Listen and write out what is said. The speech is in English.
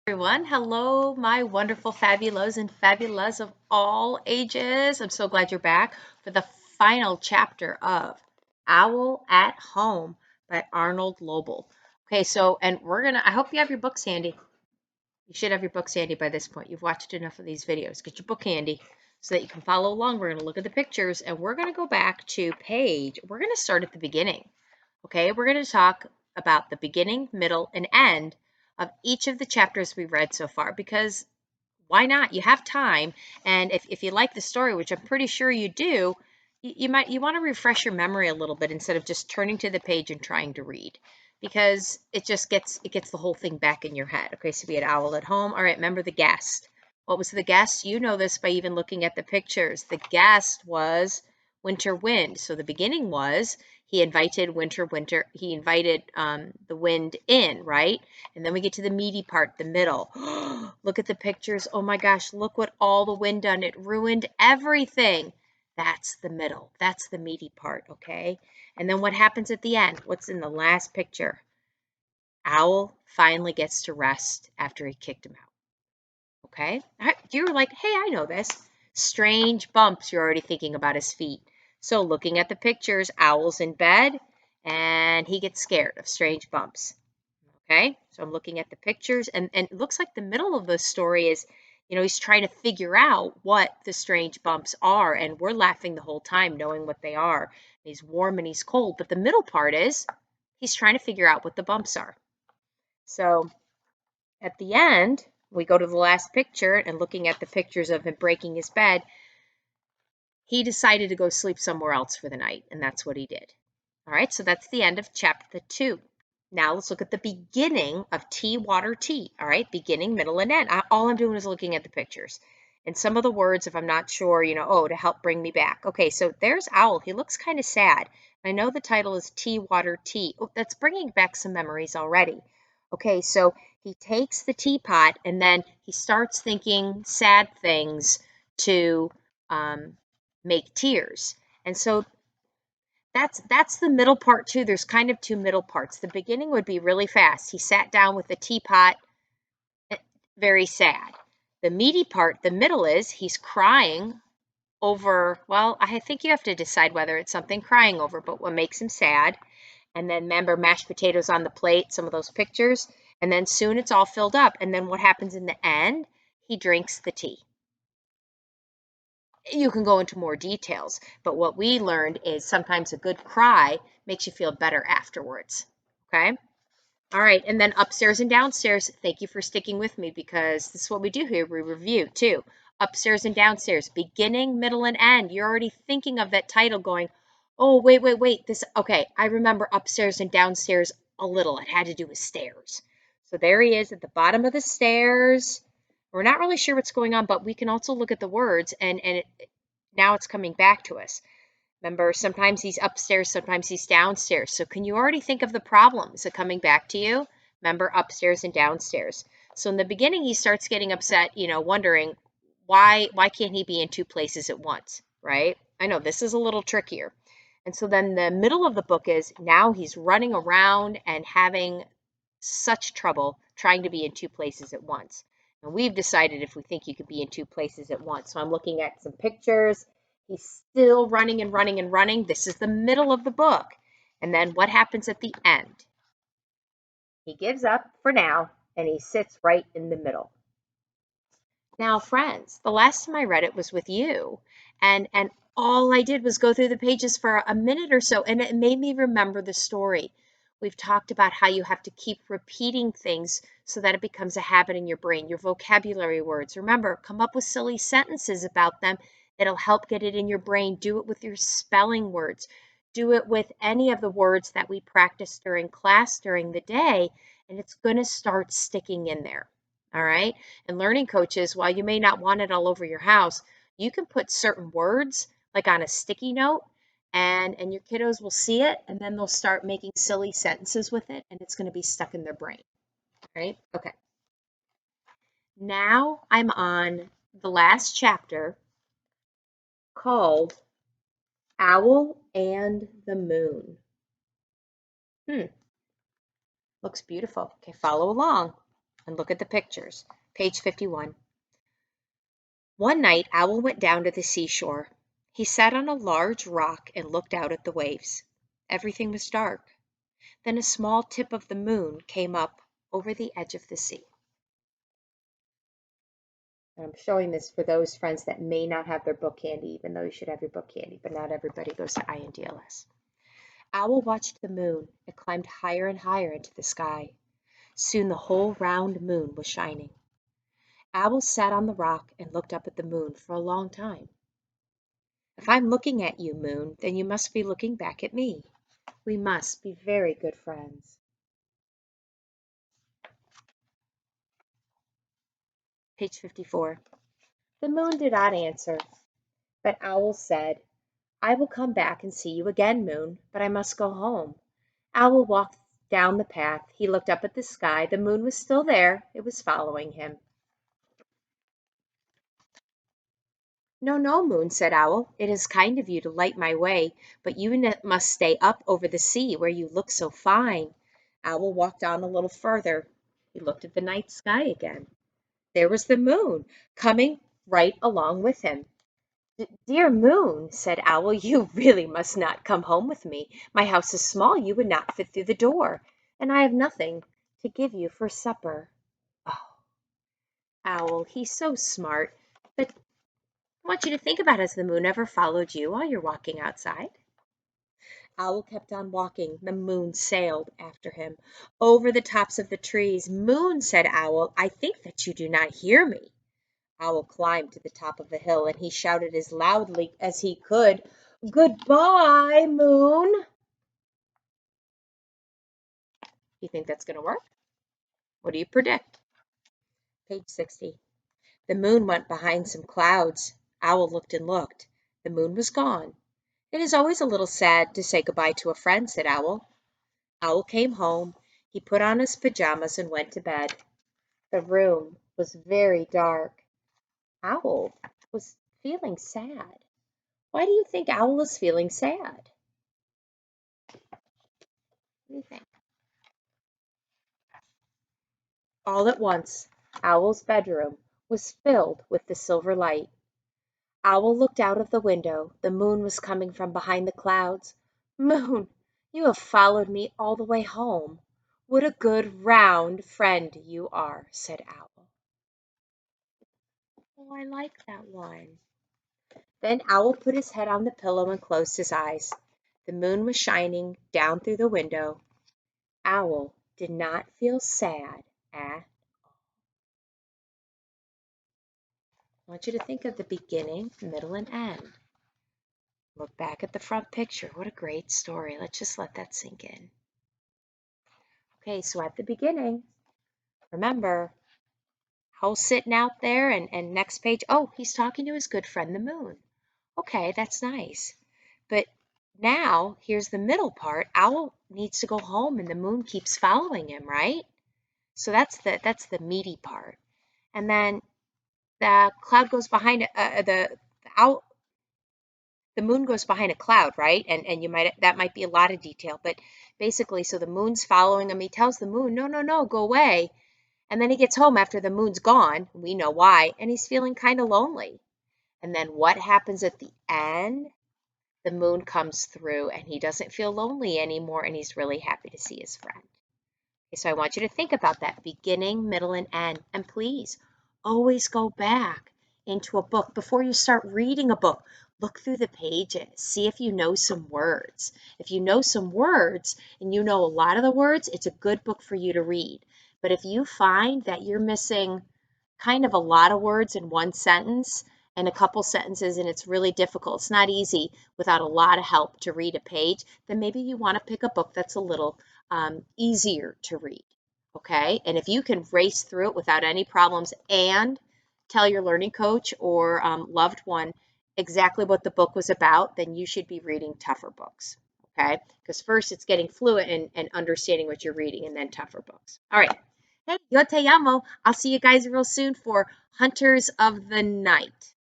Everyone. Hello, my wonderful fabulos and fabulous of all ages. I'm so glad you're back for the final chapter of Owl at Home by Arnold Lobel. Okay, and I hope you have your books handy. You should have your books handy by this point. You've watched enough of these videos. Get your book handy so that you can follow along. We're going to look at the pictures and we're going to go back to we're going to start at the beginning. Okay, we're going to talk about the beginning, middle, and end of each of the chapters we've read so far because why not? You have time, and if you like the story, which I'm pretty sure you do, you want to refresh your memory a little bit instead of just turning to the page and trying to read because it gets the whole thing back in your head. Okay, so we had Owl at Home. All right, remember the guest. What was the guest? You know this by even looking at the pictures. The guest was Winter Wind. So the beginning was he invited he invited the wind in, right? And then we get to the meaty part, the middle. Look at the pictures. Oh my gosh, look what all the wind done. It ruined everything. That's the middle. That's the meaty part, okay? And then what happens at the end? What's in the last picture? Owl finally gets to rest after he kicked him out. Okay? You were like, hey, I know this. Strange bumps. You're already thinking about his feet. So looking at the pictures, Owl's in bed and he gets scared of strange bumps. Okay? So I'm looking at the pictures and it looks like the middle of the story is, he's trying to figure out what the strange bumps are. And we're laughing the whole time knowing what they are. He's warm and he's cold. But the middle part is he's trying to figure out what the bumps are. So at the end, we go to the last picture and looking at the pictures of him breaking his bed, he decided to go sleep somewhere else for the night, and that's what he did. All right, so that's the end of chapter 2. Now let's look at the beginning of Tea, Water, Tea. All right, beginning, middle, and end. All I'm doing is looking at the pictures. And some of the words, if I'm not sure, to help bring me back. Okay, so there's Owl. He looks kind of sad. I know the title is Tea, Water, Tea. Oh, that's bringing back some memories already. Okay, so he takes the teapot and then he starts thinking sad things to make tears. And so that's the middle part too. There's kind of two middle parts. The beginning would be really fast. He sat down with the teapot, very sad. The meaty part, the middle is he's crying over, well, I think you have to decide whether it's something crying over, but what makes him sad. And then remember mashed potatoes on the plate, some of those pictures. And then soon it's all filled up. And then what happens in the end? He drinks the tea. You can go into more details, but what we learned is sometimes a good cry makes you feel better afterwards. Okay? All right, and then upstairs and downstairs, thank you for sticking with me because this is what we do here. We review too. Upstairs and downstairs, beginning, middle, and end. You're already thinking of that title going, oh, wait. Okay, I remember upstairs and downstairs a little. It had to do with stairs. So there he is at the bottom of the stairs. We're not really sure what's going on, but we can also look at the words now it's coming back to us. Remember, sometimes he's upstairs, sometimes he's downstairs. So can you already think of the problem? Is it coming back to you? Remember, upstairs and downstairs. So in the beginning, he starts getting upset, wondering why can't he be in two places at once, right? I know this is a little trickier. And so then the middle of the book is now he's running around and having such trouble trying to be in two places at once. And we've decided if we think you could be in two places at once. So I'm looking at some pictures. He's still running and running and running. This is the middle of the book. And then what happens at the end? He gives up for now and he sits right in the middle. Now, friends, the last time I read it was with you. And all I did was go through the pages for a minute or so, and it made me remember the story. We've talked about how you have to keep repeating things so that it becomes a habit in your brain, your vocabulary words. Remember, come up with silly sentences about them. It'll help get it in your brain. Do it with your spelling words. Do it with any of the words that we practice during class during the day, and it's going to start sticking in there. All right. And learning coaches, while you may not want it all over your house, you can put certain words like on a sticky note and your kiddos will see it and then they'll start making silly sentences with it and it's going to be stuck in their brain. Right? Okay. Now I'm on the last chapter called Owl and the Moon. Looks beautiful. Okay, follow along. And look at the pictures. Page 51. One night, Owl went down to the seashore. He sat on a large rock and looked out at the waves. Everything was dark. Then a small tip of the moon came up over the edge of the sea. And I'm showing this for those friends that may not have their book handy, even though you should have your book handy, but not everybody goes to INDLS. Owl watched the moon. It climbed higher and higher into the sky. Soon the whole round moon was shining. Owl sat on the rock and looked up at the moon for a long time. If I'm looking at you, moon, then you must be looking back at me. We must be very good friends. Page 54. The moon did not answer, but Owl said, I will come back and see you again, moon, but I must go home. Owl walked down the path. He looked up at the sky. The moon was still there. It was following him. No, no, moon, said Owl. It is kind of you to light my way, but you must stay up over the sea where you look so fine. Owl walked on a little further. He looked at the night sky again. There was the moon coming right along with him. Dear moon, said Owl, you really must not come home with me. My house is small. You would not fit through the door, and I have nothing to give you for supper. Oh, Owl, he's so smart, but I want you to think about has the moon ever followed you while you're walking outside? Owl kept on walking. The moon sailed after him over the tops of the trees. Moon, said Owl, I think that you do not hear me. Owl climbed to the top of the hill and he shouted as loudly as he could, Goodbye, moon. You think that's going to work? What do you predict? Page 60. The moon went behind some clouds. Owl looked and looked. The moon was gone. It is always a little sad to say goodbye to a friend, said Owl. Owl came home. He put on his pajamas and went to bed. The room was very dark. Owl was feeling sad. Why do you think Owl is feeling sad? What do you think? All at once, Owl's bedroom was filled with the silver light. Owl looked out of the window. The moon was coming from behind the clouds. Moon, you have followed me all the way home. What a good, round friend you are, said Owl. Oh, I like that one. Then Owl put his head on the pillow and closed his eyes. The moon was shining down through the window. Owl did not feel sad at I want you to think of the beginning, middle, and end. Look back at the front picture. What a great story. Let's just let that sink in. Okay, so at the beginning, remember, Owl's sitting out there, and next page, oh, he's talking to his good friend, the moon. Okay, that's nice. But now, here's the middle part. Owl needs to go home, and the moon keeps following him, right? So that's the meaty part. And then the cloud goes behind the moon goes behind a cloud, right? And that might be a lot of detail, but basically, so the moon's following him. He tells the moon, no, no, no, go away. And then he gets home after the moon's gone. We know why. And he's feeling kind of lonely. And then what happens at the end? The moon comes through and he doesn't feel lonely anymore. And he's really happy to see his friend. Okay, so I want you to think about that beginning, middle, and end. And please always go back into a book before you start reading a book. Look through the pages. See if you know some words. If you know some words and you know a lot of the words, it's a good book for you to read. But if you find that you're missing kind of a lot of words in one sentence and a couple sentences and it's really difficult, it's not easy without a lot of help to read a page, then maybe you want to pick a book that's a little easier to read. Okay, and if you can race through it without any problems and tell your learning coach or loved one exactly what the book was about, then you should be reading tougher books. Okay, because first it's getting fluent and understanding what you're reading, and then tougher books. All right. Hey, yo te llamo. I'll see you guys real soon for Hunters of the Night.